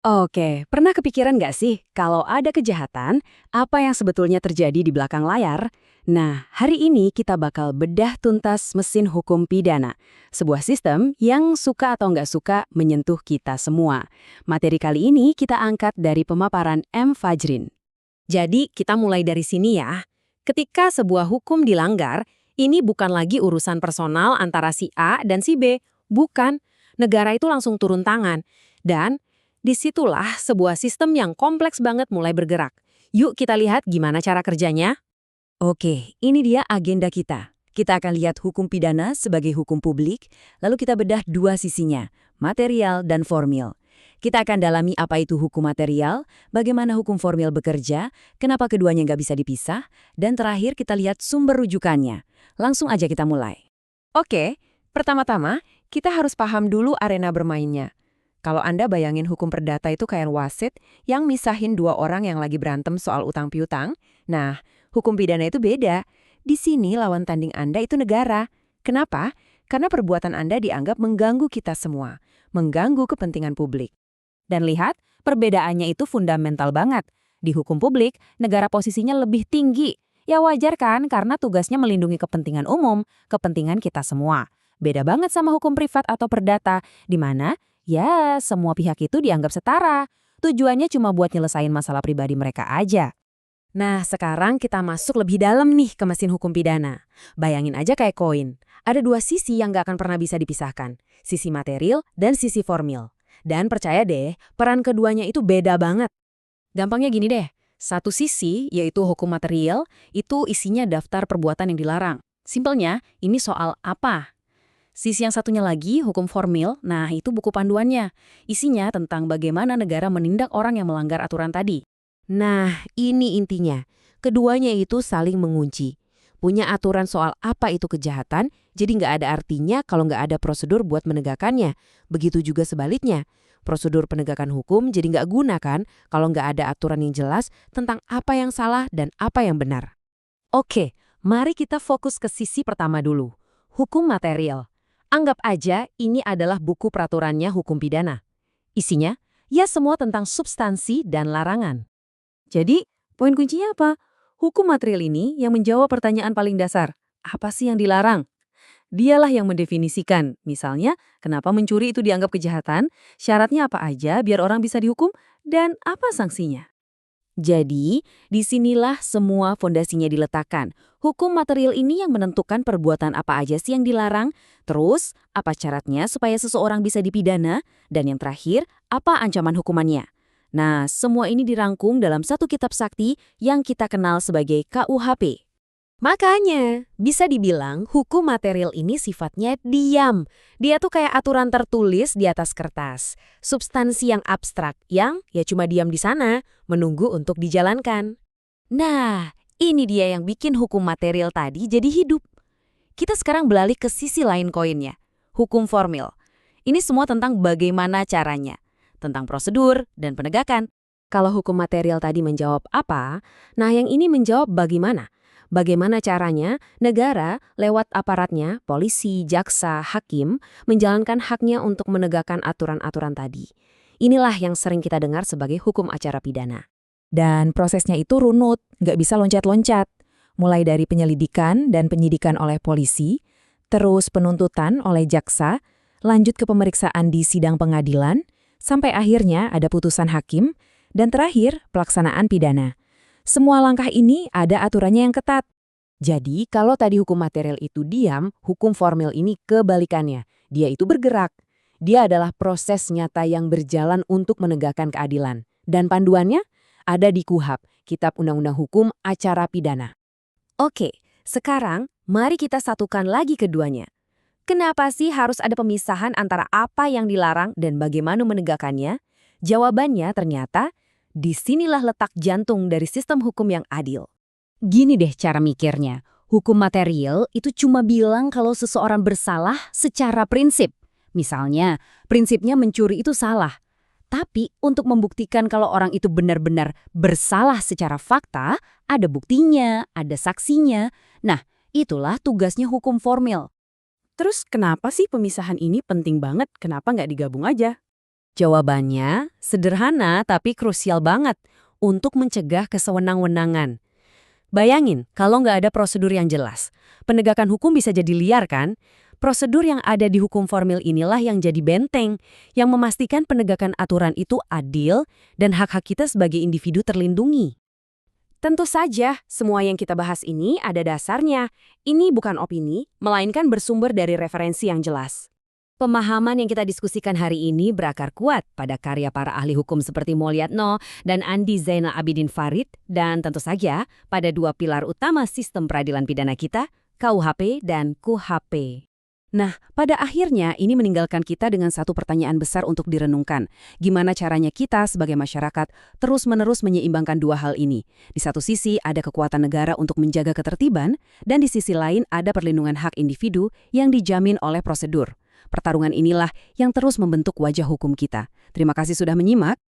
Oke, pernah kepikiran nggak sih kalau ada kejahatan, apa yang sebetulnya terjadi di belakang layar? Nah, hari ini kita bakal bedah tuntas mesin hukum pidana, sebuah sistem yang suka atau nggak suka menyentuh kita semua. Materi kali ini kita angkat dari pemaparan M. Fajrin. Jadi kita mulai dari sini ya. Ketika sebuah hukum dilanggar, ini bukan lagi urusan personal antara si A dan si B. Bukan. Negara itu langsung turun tangan. Dan disitulah sebuah sistem yang kompleks banget mulai bergerak. Yuk kita lihat gimana cara kerjanya. Oke, ini dia agenda kita. Kita akan lihat hukum pidana sebagai hukum publik, lalu kita bedah dua sisinya, material dan formil. Kita akan dalami apa itu hukum material, bagaimana hukum formil bekerja, kenapa keduanya nggak bisa dipisah, dan terakhir kita lihat sumber rujukannya. Langsung aja kita mulai. Oke, pertama-tama kita harus paham dulu arena bermainnya. Kalau Anda bayangin hukum perdata itu kayak wasit yang misahin dua orang yang lagi berantem soal utang piutang, nah, hukum pidana itu beda. Di sini lawan tanding Anda itu negara. Kenapa? Karena perbuatan Anda dianggap mengganggu kita semua, mengganggu kepentingan publik. Dan lihat, perbedaannya itu fundamental banget. Di hukum publik, negara posisinya lebih tinggi. Ya wajar kan, karena tugasnya melindungi kepentingan umum, kepentingan kita semua. Beda banget sama hukum privat atau perdata, di mana, ya, semua pihak itu dianggap setara. Tujuannya cuma buat nyelesain masalah pribadi mereka aja. Nah, sekarang kita masuk lebih dalam nih ke mesin hukum pidana. Bayangin aja kayak koin. Ada dua sisi yang gak akan pernah bisa dipisahkan. Sisi material dan sisi formil. Dan percaya deh, peran keduanya itu beda banget. Gampangnya gini deh, satu sisi, yaitu hukum material, itu isinya daftar perbuatan yang dilarang. Simpelnya, ini soal apa? Sisi yang satunya lagi, hukum formil, nah itu buku panduannya. Isinya tentang bagaimana negara menindak orang yang melanggar aturan tadi. Nah, ini intinya. Keduanya itu saling mengunci. Punya aturan soal apa itu kejahatan, jadi nggak ada artinya kalau nggak ada prosedur buat menegakkannya. Begitu juga sebaliknya. Prosedur penegakan hukum jadi nggak guna kan kalau nggak ada aturan yang jelas tentang apa yang salah dan apa yang benar. Oke, mari kita fokus ke sisi pertama dulu. Hukum material. Anggap aja ini adalah buku peraturannya hukum pidana. Isinya, ya semua tentang substansi dan larangan. Jadi, poin kuncinya apa? Hukum material ini yang menjawab pertanyaan paling dasar. Apa sih yang dilarang? Dialah yang mendefinisikan. Misalnya, kenapa mencuri itu dianggap kejahatan, syaratnya apa aja biar orang bisa dihukum, dan apa sanksinya. Jadi, disinilah semua fondasinya diletakkan. Hukum material ini yang menentukan perbuatan apa aja sih yang dilarang, terus apa syaratnya supaya seseorang bisa dipidana, dan yang terakhir, apa ancaman hukumannya. Nah, semua ini dirangkum dalam satu kitab sakti yang kita kenal sebagai KUHP. Makanya, bisa dibilang hukum material ini sifatnya diam. Dia tuh kayak aturan tertulis di atas kertas. Substansi yang abstrak, yang ya cuma diam di sana, menunggu untuk dijalankan. Nah, ini dia yang bikin hukum material tadi jadi hidup. Kita sekarang beralih ke sisi lain koinnya, hukum formil. Ini semua tentang bagaimana caranya, tentang prosedur dan penegakan. Kalau hukum material tadi menjawab apa, nah yang ini menjawab bagaimana. Bagaimana caranya negara lewat aparatnya, polisi, jaksa, hakim, menjalankan haknya untuk menegakkan aturan-aturan tadi. Inilah yang sering kita dengar sebagai hukum acara pidana. Dan prosesnya itu runut, nggak bisa loncat-loncat. Mulai dari penyelidikan dan penyidikan oleh polisi, terus penuntutan oleh jaksa, lanjut ke pemeriksaan di sidang pengadilan, sampai akhirnya ada putusan hakim, dan terakhir pelaksanaan pidana. Semua langkah ini ada aturannya yang ketat. Jadi, kalau tadi hukum material itu diam, hukum formil ini kebalikannya. Dia itu bergerak. Dia adalah proses nyata yang berjalan untuk menegakkan keadilan. Dan panduannya ada di KUHP, Kitab Undang-Undang Hukum Acara Pidana. Oke, sekarang mari kita satukan lagi keduanya. Kenapa sih harus ada pemisahan antara apa yang dilarang dan bagaimana menegakkannya? Jawabannya ternyata, disinilah letak jantung dari sistem hukum yang adil. Gini deh cara mikirnya, hukum material itu cuma bilang kalau seseorang bersalah secara prinsip. Misalnya, prinsipnya mencuri itu salah. Tapi untuk membuktikan kalau orang itu benar-benar bersalah secara fakta, ada buktinya, ada saksinya. Nah, itulah tugasnya hukum formil. Terus kenapa sih pemisahan ini penting banget? Kenapa nggak digabung aja? Jawabannya sederhana tapi krusial banget untuk mencegah kesewenang-wenangan. Bayangin kalau nggak ada prosedur yang jelas. Penegakan hukum bisa jadi liar kan? Prosedur yang ada di hukum formil inilah yang jadi benteng, yang memastikan penegakan aturan itu adil dan hak-hak kita sebagai individu terlindungi. Tentu saja, semua yang kita bahas ini ada dasarnya. Ini bukan opini, melainkan bersumber dari referensi yang jelas. Pemahaman yang kita diskusikan hari ini berakar kuat pada karya para ahli hukum seperti Molyatno dan Andi Zainal Abidin Farid, dan tentu saja pada dua pilar utama sistem peradilan pidana kita, KUHP dan KUHP. Nah, pada akhirnya ini meninggalkan kita dengan satu pertanyaan besar untuk direnungkan. Gimana caranya kita sebagai masyarakat terus-menerus menyeimbangkan dua hal ini? Di satu sisi ada kekuatan negara untuk menjaga ketertiban, dan di sisi lain ada perlindungan hak individu yang dijamin oleh prosedur. Pertarungan inilah yang terus membentuk wajah hukum kita. Terima kasih sudah menyimak.